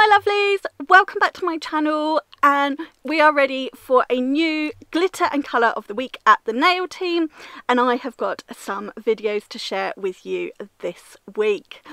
my lovelies, welcome back to my channel, and we are ready for a new glitter and colour of the week at the nail team, and I have got some videos to share with you this week.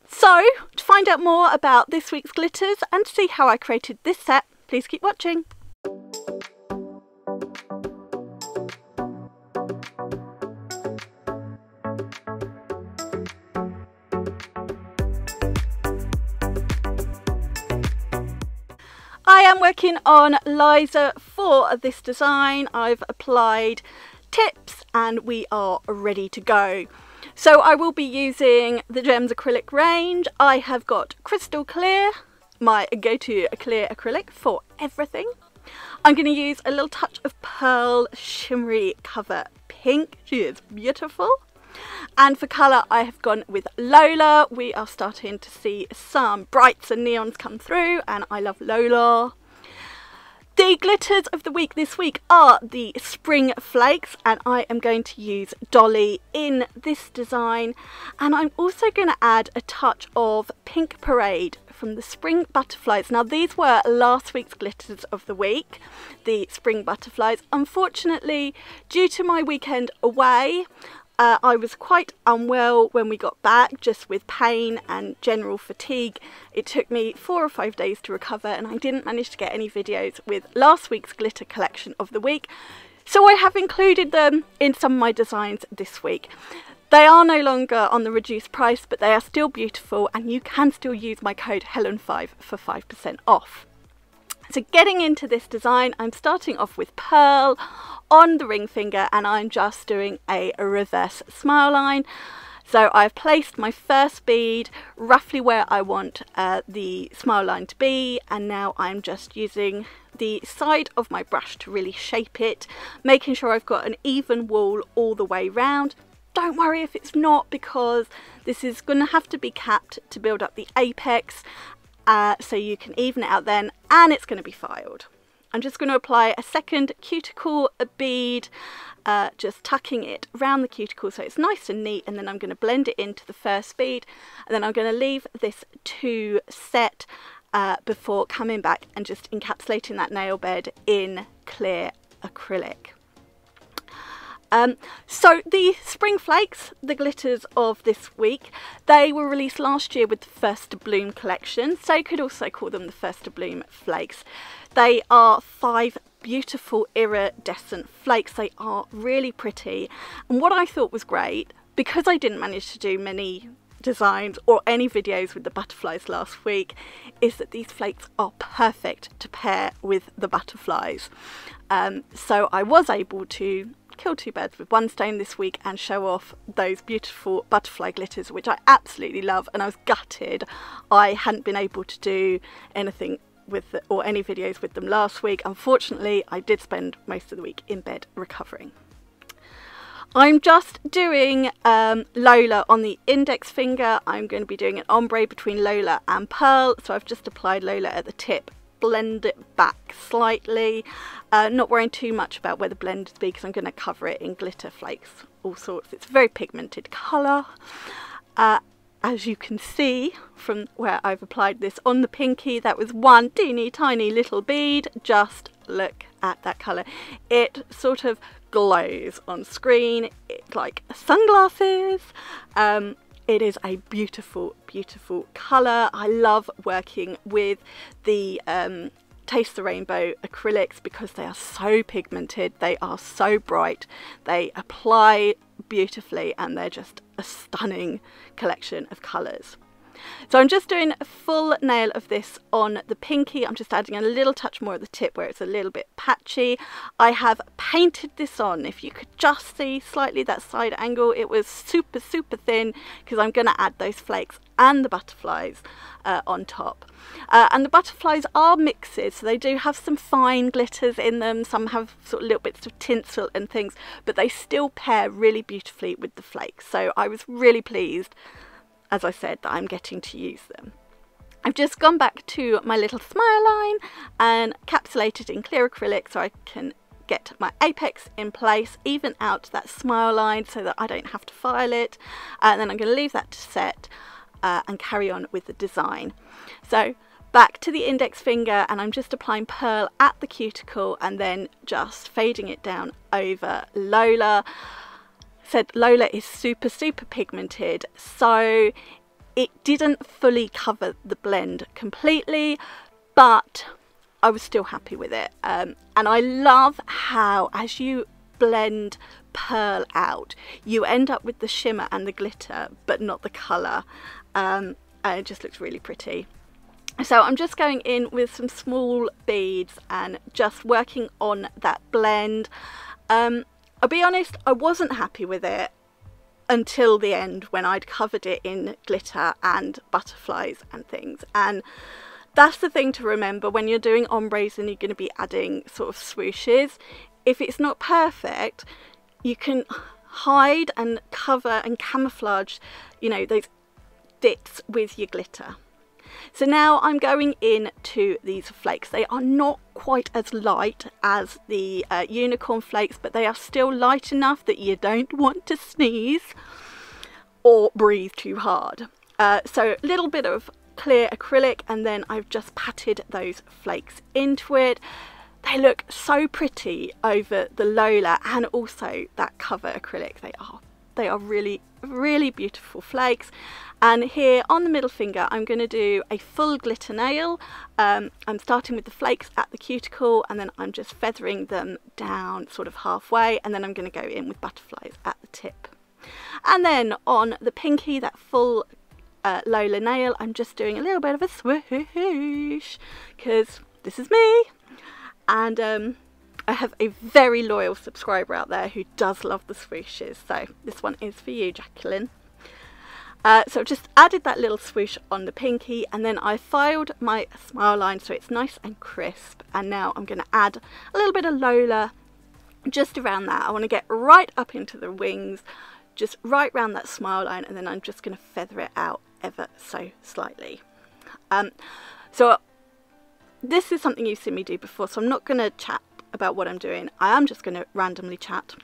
So to find out more about this week's glitters and to see how I created this set, please keep watching. I am working on Liza for this design. I've applied tips and we are ready to go. So I will be using the Gems acrylic range. I have got crystal clear, my go-to clear acrylic for everything. I'm going to use a little touch of pearl shimmery cover pink. She is beautiful. And for colour I have gone with Lola. We are starting to see some brights and neons come through and I love Lola. The glitters of the week this week are the Spring Flakes, and I am going to use Dolly in this design, and I'm also going to add a touch of Pink Parade from the Spring Butterflies. Now these were last week's glitters of the week, the Spring Butterflies. Unfortunately, due to my weekend away, I was quite unwell when we got back, just with pain and general fatigue. It took me 4 or 5 days to recover and I didn't manage to get any videos with last week's glitter collection of the week. So I have included them in some of my designs this week. They are no longer on the reduced price, but they are still beautiful and you can still use my code Helen5 for 5% off. So getting into this design, I'm starting off with pearl on the ring finger and I'm just doing a reverse smile line. So I've placed my first bead roughly where I want the smile line to be, and now I'm just using the side of my brush to really shape it, making sure I've got an even wall all the way round. Don't worry if it's not, because this is going to have to be capped to build up the apex. So you can even it out then, and it's going to be filed. I'm just going to apply a second cuticle bead, just tucking it around the cuticle so it's nice and neat, and then I'm going to blend it into the first bead, and then I'm going to leave this to set before coming back and just encapsulating that nail bed in clear acrylic. So the Spring Flakes, the glitters of this week, they were released last year with the First to Bloom collection, so you could also call them the First to Bloom Flakes. They are 5 beautiful iridescent flakes. They are really pretty, and what I thought was great, because I didn't manage to do many designs or any videos with the butterflies last week, is that these flakes are perfect to pair with the butterflies. So I was able to kill 2 birds with 1 stone this week and show off those beautiful butterfly glitters, which I absolutely love, and I was gutted I hadn't been able to do anything with or any videos with them last week. Unfortunately, I did spend most of the week in bed recovering. I'm just doing Lola on the index finger. I'm going to be doing an ombre between Lola and Pearl, so I've just applied Lola at the tip, blend it back slightly, not worrying too much about where the blend is because I'm going to cover it in glitter flakes, all sorts. It's a very pigmented colour. As you can see from where I've applied this on the pinky, that was one teeny tiny little bead. Just look at that colour. It sort of glows on screen. It's like sunglasses. It is a beautiful, beautiful colour. I love working with the Taste the Rainbow acrylics because they are so pigmented, they are so bright, they apply beautifully, and they're just a stunning collection of colours. So I'm just doing a full nail of this on the pinky. I'm just adding a little touch more at the tip where it's a little bit patchy. I have painted this on. If you could just see slightly that side angle, it was super, super thin because I'm going to add those flakes and the butterflies on top. And the butterflies are mixes, so they do have some fine glitters in them. Some have sort of little bits of tinsel and things, but they still pair really beautifully with the flakes. So I was really pleased, as I said, that I'm getting to use them. I've just gone back to my little smile line and encapsulated in clear acrylic so I can get my apex in place, even out that smile line so that I don't have to file it, and then I'm going to leave that to set and carry on with the design. So back to the index finger, and I'm just applying pearl at the cuticle and then just fading it down over Lola. Said Lola is super pigmented, so it didn't fully cover the blend completely, but I was still happy with it. And I love how as you blend pearl out, you end up with the shimmer and the glitter but not the colour, and it just looks really pretty. So I'm just going in with some small beads and just working on that blend. I'll be honest, I wasn't happy with it until the end when I'd covered it in glitter and butterflies and things. And that's the thing to remember when you're doing ombres and you're going to be adding sort of swooshes. If it's not perfect, you can hide and cover and camouflage, you know, those dips with your glitter. So now I'm going in to these flakes. They are not quite as light as the unicorn flakes, but they are still light enough that you don't want to sneeze or breathe too hard. So a little bit of clear acrylic, and then I've just patted those flakes into it. They look so pretty over the Lola and also that cover acrylic. They are really beautiful flakes. And here on the middle finger I'm going to do a full glitter nail. I'm starting with the flakes at the cuticle, and then I'm just feathering them down sort of halfway, and then I'm going to go in with butterflies at the tip. And then on the pinky, that full Lola nail, I'm just doing a little bit of a swoosh because this is me. And I have a very loyal subscriber out there who does love the swooshes, so this one is for you, Jacqueline. So I've just added that little swoosh on the pinky, and then I filed my smile line so it's nice and crisp, and now I'm going to add a little bit of Lola just around that. I want to get right up into the wings, just right around that smile line, and then I'm just going to feather it out ever so slightly. So this is something you've seen me do before, so I'm not going to chat about what I'm doing. I am just going to randomly chat.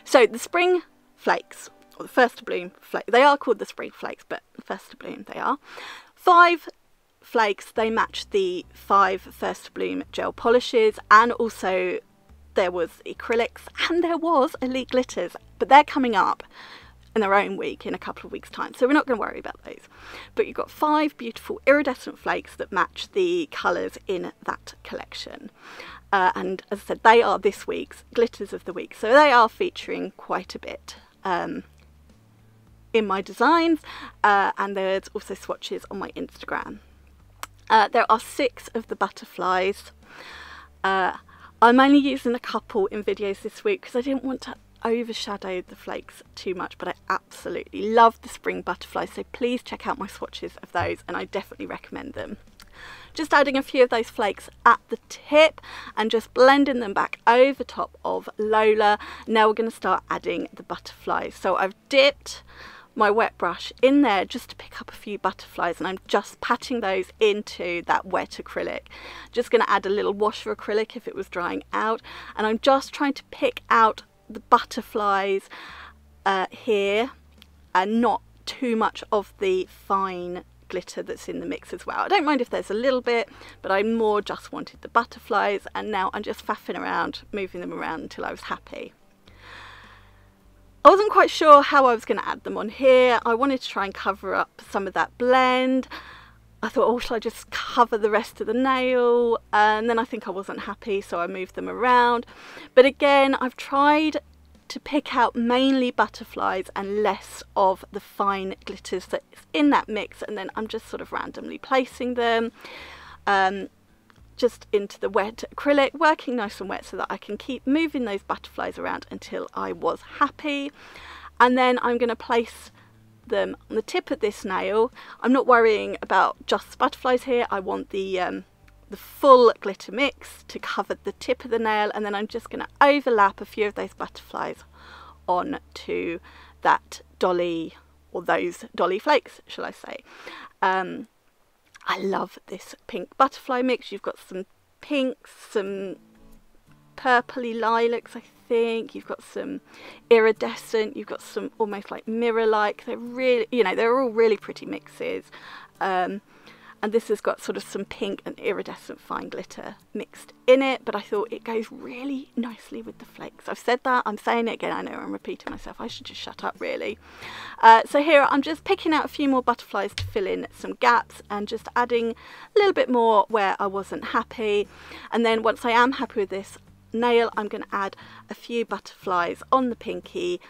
So the spring flakes, or the first to bloom flake, they are called the spring flakes, but first to bloom they are. 5 flakes, they match the 5 first to bloom gel polishes, and also there was acrylics and there was elite glitters, but they're coming up in their own week in a couple of weeks time, so we're not going to worry about those. But you've got 5 beautiful iridescent flakes that match the colours in that collection. And as I said, they are this week's glitters of the week, so they are featuring quite a bit in my designs, and there's also swatches on my Instagram. There are 6 of the butterflies. I'm only using a couple in videos this week because I didn't want to overshadow the flakes too much, but I absolutely love the spring butterflies, so please check out my swatches of those, and I definitely recommend them. Just adding a few of those flakes at the tip and just blending them back over top of Lola. Now we're going to start adding the butterflies. So I've dipped my wet brush in there just to pick up a few butterflies, and I'm just patting those into that wet acrylic. Just going to add a little wash of acrylic if it was drying out, and I'm just trying to pick out the butterflies here, and not too much of the fine glitter that's in the mix as well. I don't mind if there's a little bit, but I more just wanted the butterflies, and now I'm just faffing around, moving them around until I was happy. I wasn't quite sure how I was going to add them on here. I wanted to try and cover up some of that blend. I thought, oh, shall I just cover the rest of the nail? And then I think I wasn't happy, so I moved them around. But again, I've tried to pick out mainly butterflies and less of the fine glitters that's in that mix, and then I'm just sort of randomly placing them just into the wet acrylic, working nice and wet so that I can keep moving those butterflies around until I was happy. And then I'm going to place them on the tip of this nail. I'm not worrying about just butterflies here. I want the full glitter mix to cover the tip of the nail, and then I'm just going to overlap a few of those butterflies onto that Dolly, or those Dolly flakes, shall I say. I love this pink butterfly mix. You've got some pinks, some purpley lilacs, I think. You've got some iridescent. You've got some almost like mirror-like. They're really, you know, they're all really pretty mixes. And and this has got sort of some pink and iridescent fine glitter mixed in it, but I thought it goes really nicely with the flakes. I've said that, I'm saying it again, I know I'm repeating myself, I should just shut up really. So here I'm just picking out a few more butterflies to fill in some gaps and just adding a little bit more where I wasn't happy, and then once I am happy with this nail, I'm going to add a few butterflies on the pinky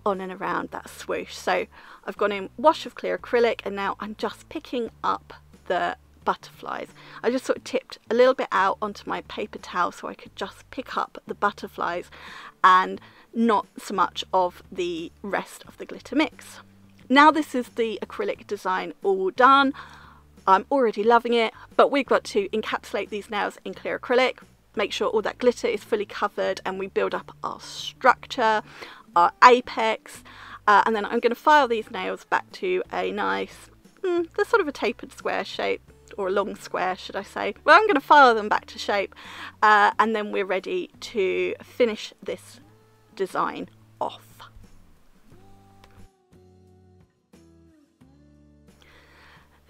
on and around that swoosh. So I've gone in wash of clear acrylic, and now I'm just picking up the butterflies. I just sort of tipped a little bit out onto my paper towel so I could just pick up the butterflies and not so much of the rest of the glitter mix. Now this is the acrylic design all done. I'm already loving it, but we've got to encapsulate these nails in clear acrylic, make sure all that glitter is fully covered, and we build up our structure, our apex, and then I'm going to file these nails back to a nice, they're sort of a tapered square shape, or a long square should I say. Well, I'm going to file them back to shape, and then we're ready to finish this design off.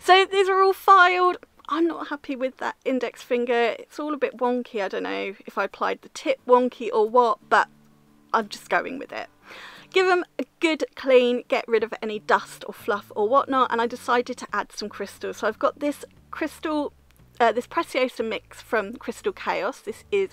So these are all filed. I'm not happy with that index finger. It's all a bit wonky. I don't know if I applied the tip wonky or what, but I'm just going with it. Give them a good clean, get rid of any dust or fluff or whatnot, and I decided to add some crystals. So I've got this crystal, this Preciosa mix from Crystal Chaos. This is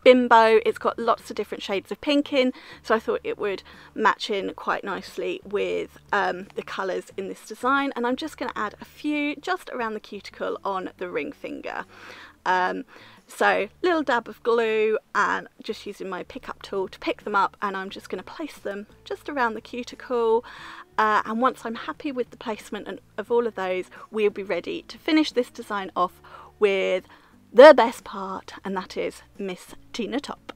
Bimbo. It's got lots of different shades of pink in, so I thought it would match in quite nicely with the colours in this design, and I'm just going to add a few just around the cuticle on the ring finger. So little dab of glue, and just using my pickup tool to pick them up, and I'm just going to place them just around the cuticle, and once I'm happy with the placement of all of those, we'll be ready to finish this design off with the best part, and that is Miss Tina Top.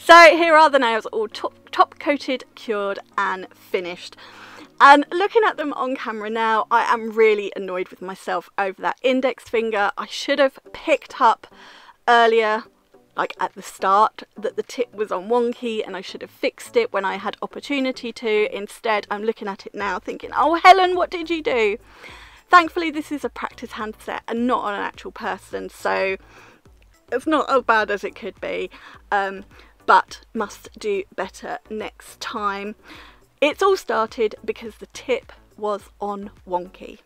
So here are the nails all top coated, cured and finished. And looking at them on camera now, I am really annoyed with myself over that index finger. I should have picked up earlier, like at the start, that the tip was on wonky, and I should have fixed it when I had opportunity to. Instead, I'm looking at it now thinking, oh Helen, what did you do? Thankfully this is a practice handset and not on an actual person, so it's not as bad as it could be, but must do better next time. It's all started because the tip was on wonky,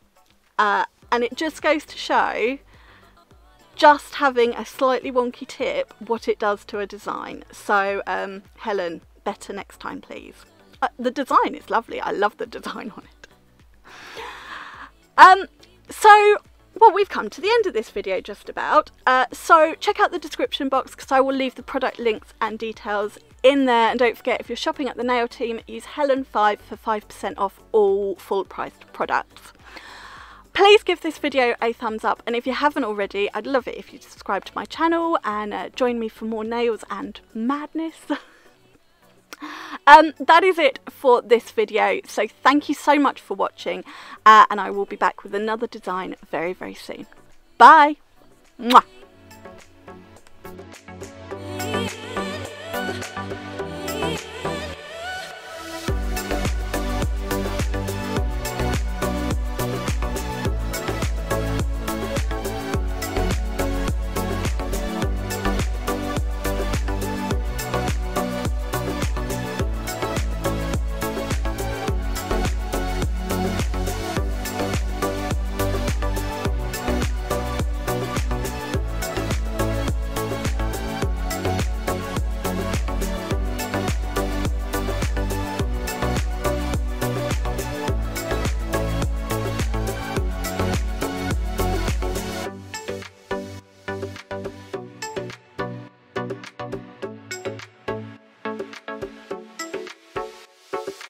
and it just goes to show just having a slightly wonky tip what it does to a design. So Helen, better next time please. The design is lovely, I love the design on it. So well, we've come to the end of this video just about. So check out the description box because I will leave the product links and details in there. And don't forget, if you're shopping at the Nail Team, use Helen5 for 5% off all full-priced products. Please give this video a thumbs up, and if you haven't already, I'd love it if you subscribe to my channel and join me for more nails and madness. That is it for this video, so thank you so much for watching, and I will be back with another design very, very soon. Bye! Mwah.